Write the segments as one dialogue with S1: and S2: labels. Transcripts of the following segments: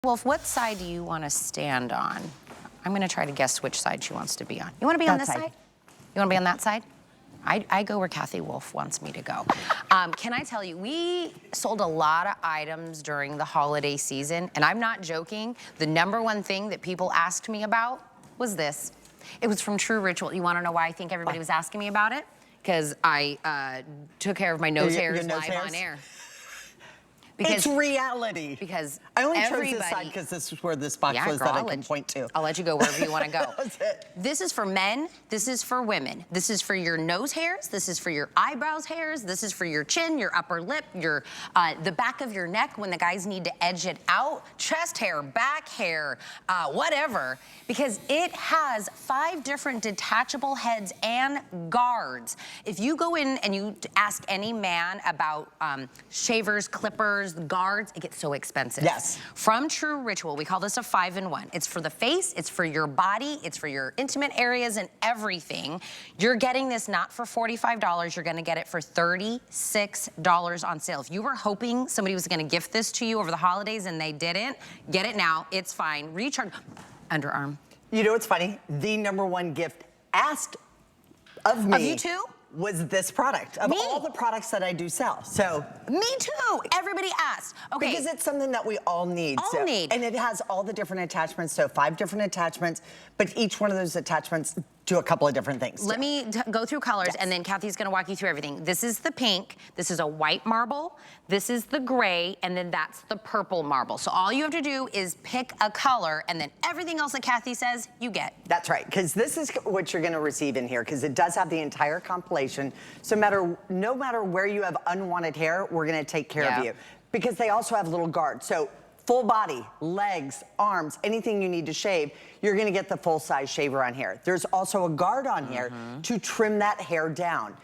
S1: Wolf, what side do you want to stand on? I'm going to try to guess which side she wants to be on. You want to be on this side? You want to be on that side? I go where Kathy Wolf wants me to go. Can I tell you, we sold a lot of items during the holiday season, and I'm not joking. The #1 thing that people asked me about was this. It was from TruRitual. You want to know why I think everybody was asking me about it? Because I took care of my nose hairs live on air.
S2: Because, it's reality.
S1: Because
S2: I only chose this side because this is where this box was that I can point to.
S1: I'll let you go wherever you want to go.
S2: That's it.
S1: This is for men. This is for women. This is for your nose hairs. This is for your eyebrows hairs. This is for your chin, your upper lip, your the back of your neck when the guys need to edge it out. Chest hair, back hair, whatever. Because it has 5 different detachable heads and guards. If you go in and you ask any man about shavers, clippers, guards, it gets so expensive.
S2: Yes.
S1: From TruRitual, we call this a 5-in-1. It's for the face, it's for your body, it's for your intimate areas and everything. You're getting this not for $45, you're gonna get it for $36 on sale. If you were hoping somebody was gonna gift this to you over the holidays and they didn't, get it now, it's fine. Recharge, underarm.
S2: You know what's funny? The #1 gift asked of me.
S1: Of you too?
S2: Was this product of all the products that I do sell. So
S1: me too. Everybody asked. Okay.
S2: Because it's something that we all need. And it has all the different attachments. So 5 different attachments, but each one of those attachments do a couple of different things.
S1: Let me go through colors, and then Kathy's gonna walk you through everything. This is the pink, this is a white marble, this is the gray, and then that's the purple marble. So all you have to do is pick a color, and then everything else that Kathy says, you get.
S2: That's right, because this is what you're gonna receive in here, because it does have the entire compilation. So no matter where you have unwanted hair, we're gonna take care of you. Because they also have little guards. So full body, legs, arms, anything you need to shave, you're gonna get the full size shaver on here. There's also a guard on here to trim that hair down.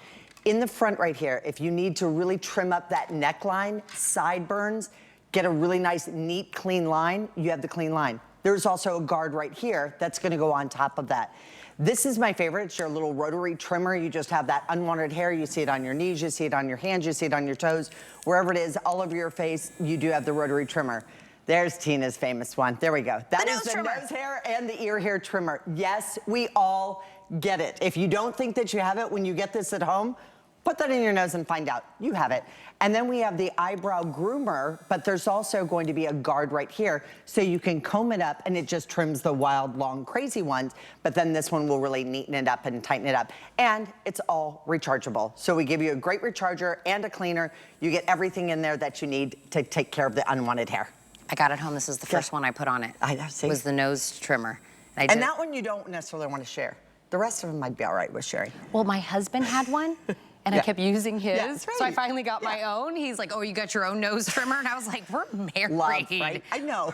S2: In the front right here, if you need to really trim up that neckline, sideburns, get a really nice, neat, clean line, you have the clean line. There's also a guard right here that's gonna go on top of that. This is my favorite. It's your little rotary trimmer. You just have that unwanted hair. You see it on your knees, you see it on your hands, you see it on your toes, wherever it is, all over your face, you do have the rotary trimmer. There's Tina's famous one. There we go. That is the nose hair and the ear hair trimmer. Yes, we all get it. If you don't think that you have it when you get this at home, put that in your nose and find out. You have it. And then we have the eyebrow groomer, but there's also going to be a guard right here so you can comb it up and it just trims the wild, long, crazy ones. But then this one will really neaten it up and tighten it up. And it's all rechargeable. So we give you a great recharger and a cleaner. You get everything in there that you need to take care of the unwanted hair.
S1: I got it home. This is the first one I put on it.
S2: I know, see?
S1: Was the nose trimmer.
S2: And that one you don't necessarily want to share. The rest of them I'd be all right with sharing.
S1: Well, my husband had one, and I kept using his.
S2: Yeah, that's right.
S1: So I finally got my own. He's like, oh, you got your own nose trimmer? And I was like, we're married.
S2: Love, right? I know.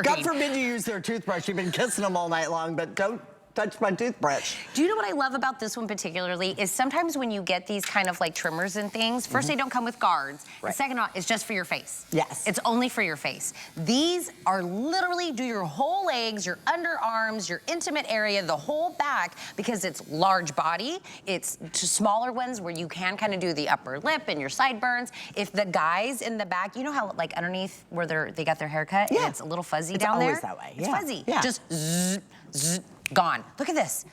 S2: God forbid you use their toothbrush. You've been kissing them all night long, but don't touch my toothbrush.
S1: Do you know what I love about this one particularly is sometimes when you get these kind of like trimmers and things, first they don't come with guards. And second off, it's just for your face.
S2: Yes.
S1: It's only for your face. These are literally do your whole legs, your underarms, your intimate area, the whole back, because it's large body. It's to smaller ones where you can kind of do the upper lip and your sideburns. If the guys in the back, you know how like underneath where they got their haircut, and it's a little fuzzy down there?
S2: It's always that way.
S1: It's fuzzy. Just zzz, zzz, gone. Look at this.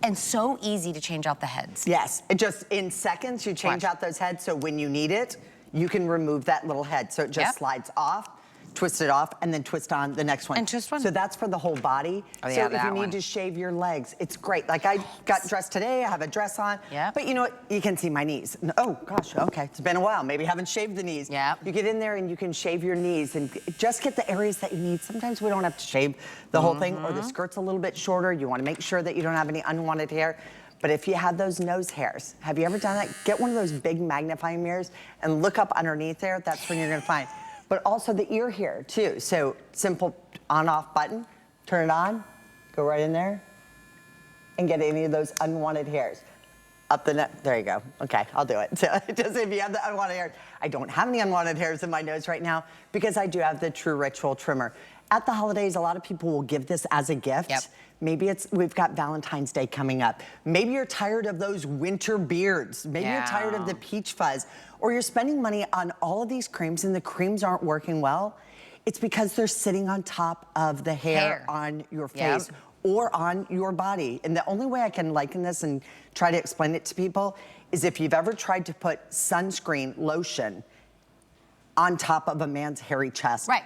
S1: And so easy to change out the heads.
S2: Yes, it just in seconds you change out those heads, so when you need it, you can remove that little head. So it just slides off, twist it off, and then twist on the next one.
S1: And twist one.
S2: So that's for the whole body.
S1: Oh,
S2: so if you need to shave your legs, it's great. Like I got dressed today, I have a dress on. But you know what? You can see my knees. Oh gosh, okay, it's been a while. Maybe haven't shaved the knees. You get in there and you can shave your knees and just get the areas that you need. Sometimes we don't have to shave the whole thing, or the skirt's a little bit shorter. You want to make sure that you don't have any unwanted hair. But if you have those nose hairs, have you ever done that? Get one of those big magnifying mirrors and look up underneath there. That's when you're gonna find. But also the ear hair too. So simple on-off button, turn it on, go right in there, and get any of those unwanted hairs. Up the neck, there you go. Okay, I'll do it. So just if you have the unwanted hairs, I don't have any unwanted hairs in my nose right now because I do have the TruRitual trimmer. At the holidays, a lot of people will give this as a gift. Maybe we've got Valentine's Day coming up. Maybe you're tired of those winter beards. Maybe you're tired of the peach fuzz, or you're spending money on all of these creams and the creams aren't working well. It's because they're sitting on top of the hair. On your face or on your body. And the only way I can liken this and try to explain it to people is if you've ever tried to put sunscreen lotion on top of a man's hairy chest.
S1: Right.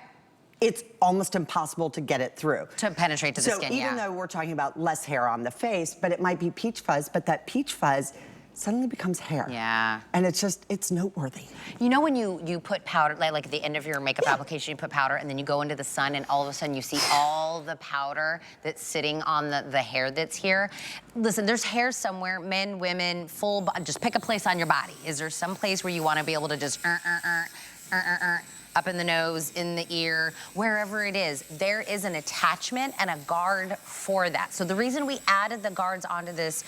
S2: It's almost impossible to get it through.
S1: To penetrate to the skin,
S2: So even though we're talking about less hair on the face, but it might be peach fuzz, but that peach fuzz suddenly becomes hair.
S1: Yeah.
S2: And it's just, it's noteworthy.
S1: You know when you put powder, like at the end of your makeup application, you put powder and then you go into the sun and all of a sudden you see all the powder that's sitting on the hair that's here. Listen, there's hair somewhere, men, women, full, just pick a place on your body. Is there some place where you want to be able to just up in the nose, in the ear, wherever it is, there is an attachment and a guard for that. So the reason we added the guards onto this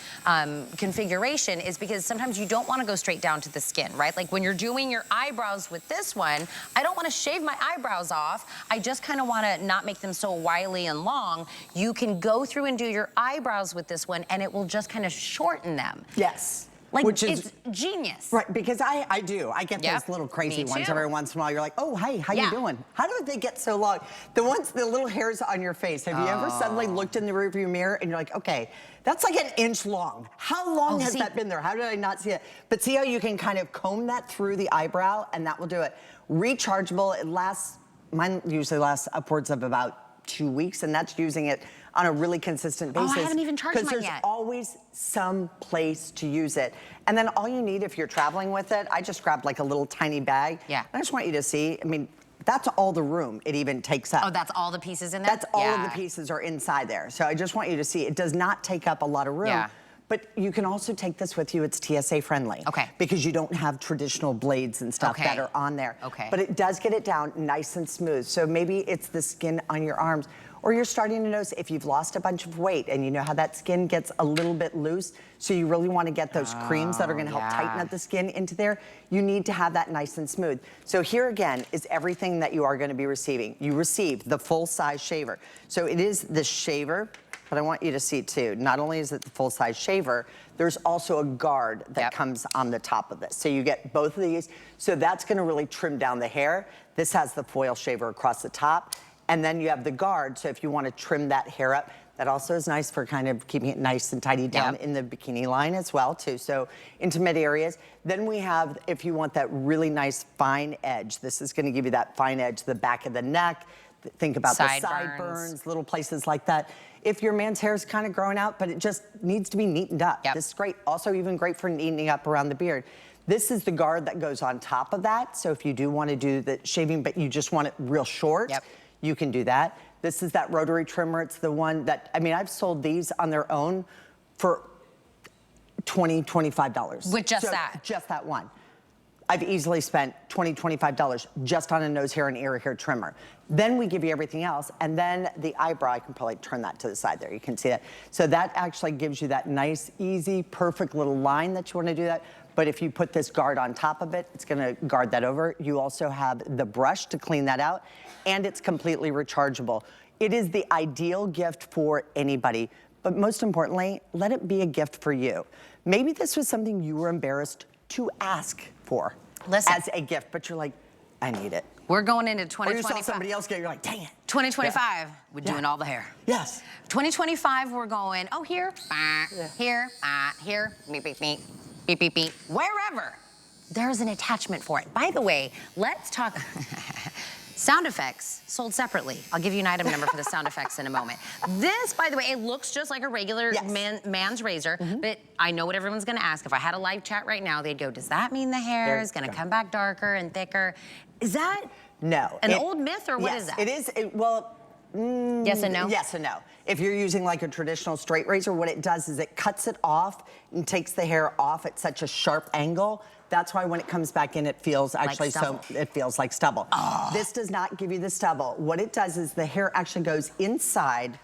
S1: configuration is because sometimes you don't want to go straight down to the skin, right? Like when you're doing your eyebrows with this one, I don't want to shave my eyebrows off. I just kind of want to not make them so wily and long. You can go through and do your eyebrows with this one and it will just kind of shorten them.
S2: Yes.
S1: Like,
S2: which is
S1: it's genius.
S2: Right, because I do. I get those little crazy ones every once in a while. You're like, oh, hey, how you doing? How do they get so long? The little hairs on your face. Have you ever suddenly looked in the rearview mirror and you're like, okay, that's like an inch long. How long has that been there? How did I not see it? But see how you can kind of comb that through the eyebrow and that will do it. Rechargeable, it lasts, mine usually lasts upwards of about 2 weeks, and that's using it on a really consistent basis.
S1: Oh, I haven't even charged mine yet.
S2: Because there's always some place to use it. And then all you need if you're traveling with it, I just grabbed like a little tiny bag.
S1: Yeah.
S2: I just want you to see, I mean, that's all the room it even takes up.
S1: Oh, that's all the pieces in there?
S2: That's all of the pieces are inside there. So I just want you to see, it does not take up a lot of room.
S1: Yeah.
S2: But you can also take this with you. It's TSA friendly.
S1: Okay.
S2: Because you don't have traditional blades and stuff that are on there.
S1: Okay.
S2: But it does get it down nice and smooth. So maybe it's the skin on your arms, or you're starting to notice if you've lost a bunch of weight and you know how that skin gets a little bit loose, so you really want to get those creams that are going to help tighten up the skin into there, you need to have that nice and smooth. So here again is everything that you are going to be receiving. You receive the full-size shaver. So it is the shaver, but I want you to see too, not only is it the full-size shaver, there's also a guard that comes on the top of this. So you get both of these. So that's going to really trim down the hair. This has the foil shaver across the top. And then you have the guard, so if you want to trim that hair up, that also is nice for kind of keeping it nice and tidy down in the bikini line as well, too. So intimate areas. Then we have, if you want that really nice fine edge, this is going to give you that fine edge, the back of the neck. Think about the sideburns, little places like that. If your man's hair is kind of growing out, but it just needs to be neatened up. This is great. Also even great for neatening up around the beard. This is the guard that goes on top of that. So if you do want to do the shaving, but you just want it real short, you can do that. This is that rotary trimmer. It's the one that, I mean, I've sold these on their own for $20, $25.
S1: With just that?
S2: Just that one. I've easily spent $20, $25 just on a nose hair and ear hair trimmer. Then we give you everything else, and then the eyebrow, I can probably turn that to the side there, you can see that. So that actually gives you that nice, easy, perfect little line that you want to do that. But if you put this guard on top of it, it's gonna guard that over. You also have the brush to clean that out, and it's completely rechargeable. It is the ideal gift for anybody, but most importantly, let it be a gift for you. Maybe this was something you were embarrassed to ask for as a gift, but you're like, I need it.
S1: We're going into 2025.
S2: Or you saw somebody else get it, you're like, dang it.
S1: 2025, we're doing all the hair.
S2: Yes.
S1: 2025, we're going, oh, here, here, here, beep, beep, beep. Beep, beep, beep, wherever, there's an attachment for it. By the way, let's talk, sound effects sold separately. I'll give you an item number for the sound effects in a moment. This, by the way, it looks just like a regular man's razor, but I know what everyone's gonna ask. If I had a live chat right now, they'd go, does that mean the hair is gonna come back darker and thicker? Is that an old myth, or what is that?
S2: It is,
S1: yes and no?
S2: Yes and no. If you're using like a traditional straight razor, what it does is it cuts it off and takes the hair off at such a sharp angle. That's why when it comes back in, it feels actually it feels like stubble. This does not give you the stubble. What it does is the hair actually goes inside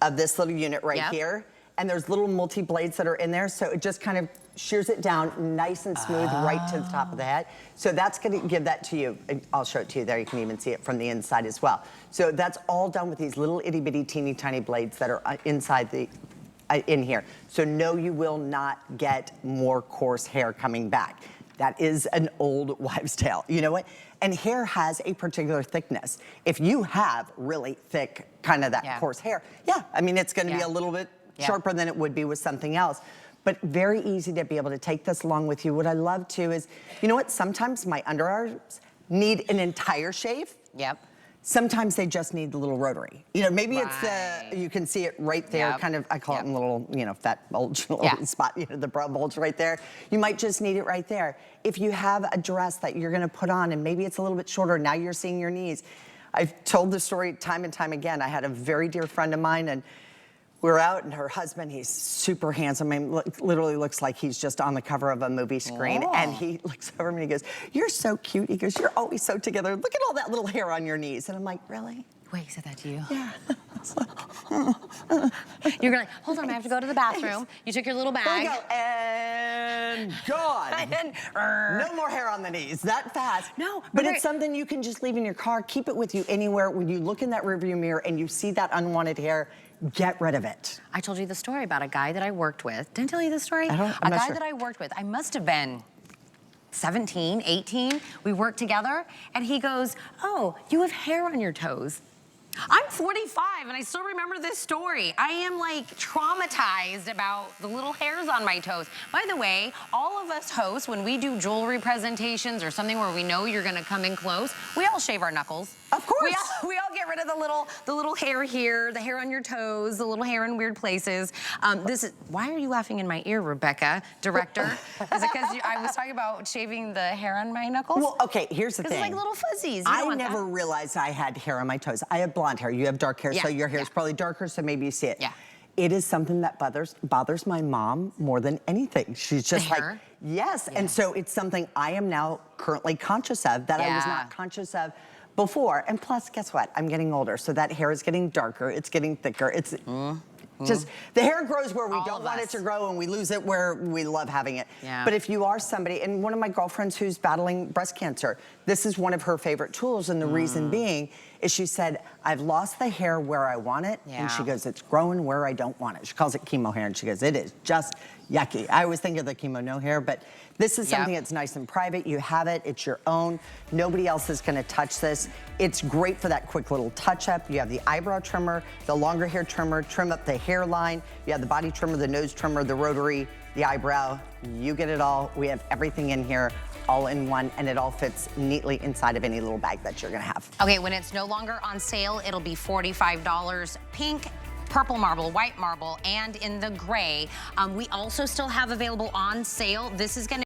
S2: of this little unit right here, and there's little multi-blades that are in there, so it just kind of shears it down nice and smooth right to the top of the head. So that's gonna give that to you. I'll show it to you there. You can even see it from the inside as well. So that's all done with these little itty bitty teeny tiny blades that are inside the, in here. So no, you will not get more coarse hair coming back. That is an old wives' tale. You know what? And hair has a particular thickness. If you have really thick, kind of that coarse hair, I mean, it's gonna be a little bit sharper than it would be with something else. But very easy to be able to take this along with you. What I love too is, you know what? Sometimes my underarms need an entire shave. Sometimes they just need the little rotary. You know, maybe it's the, you can see it right there, kind of, I call it a little, you know, fat bulge, little spot, you know, the brow bulge right there. You might just need it right there. If you have a dress that you're gonna put on and maybe it's a little bit shorter, now you're seeing your knees. I've told the story time and time again. I had a very dear friend of mine, and we were out, and her husband, he's super handsome. I mean, literally looks like he's just on the cover of a movie screen. And he looks over me and he goes, "You're so cute." He goes, "You're always so together. Look at all that little hair on your knees." And I'm like, "Really?"
S1: Wait, he said that to you?
S2: Yeah.
S1: You're like, hold on, I have to go to the bathroom. You took your little bag.
S2: There you go, and gone. No more hair on the knees, that fast.
S1: No,
S2: but it's something you can just leave in your car, keep it with you anywhere. When you look in that rearview mirror and you see that unwanted hair, get rid of it.
S1: I told you the story about a guy that I worked with. Didn't I tell you the story?
S2: I'm
S1: a
S2: not
S1: guy
S2: sure.
S1: that I worked with, I must have been 17, 18. We worked together, and he goes, "Oh, you have hair on your toes." I'm 45 and I still remember this story. I am like traumatized about the little hairs on my toes. By the way, all of us hosts, when we do jewelry presentations or something where we know you're gonna come in close, we all shave our knuckles.
S2: Of course.
S1: We all get rid of the little hair here, the hair on your toes, the little hair in weird places. Why are you laughing in my ear, Rebecca, director? Is it because I was talking about shaving the hair on my knuckles?
S2: Well, okay, here's the thing.
S1: It's like little fuzzies.
S2: I never realized I had hair on my toes. I have blonde hair. You have dark hair, so your hair is probably darker, so maybe you see it. It is something that bothers my mom more than anything. She's just like, yes. And so it's something I am now currently conscious of that I was not conscious of before. And plus, guess what? I'm getting older, so that hair is getting darker. It's getting thicker. It's just, the hair grows where we don't want it to grow, and we lose it where we love having it. But if you are somebody, and one of my girlfriends who's battling breast cancer, this is one of her favorite tools, and the reason being is she said, "I've lost the hair where I want it," and she goes, "It's growing where I don't want it." She calls it chemo hair, and she goes, "It is just yucky." I always think of the chemo no hair, but this is something that's nice and private. You have it, it's your own. Nobody else is gonna touch this. It's great for that quick little touch up. You have the eyebrow trimmer, the longer hair trimmer, trim up the hairline. You have the body trimmer, the nose trimmer, the rotary, the eyebrow. You get it all. We have everything in here, all in one, and it all fits neatly inside of any little bag that you're gonna have.
S1: Okay, when it's no longer on sale, it'll be $45. Pink, purple marble, white marble, and in the gray. We also still have available on sale. This is gonna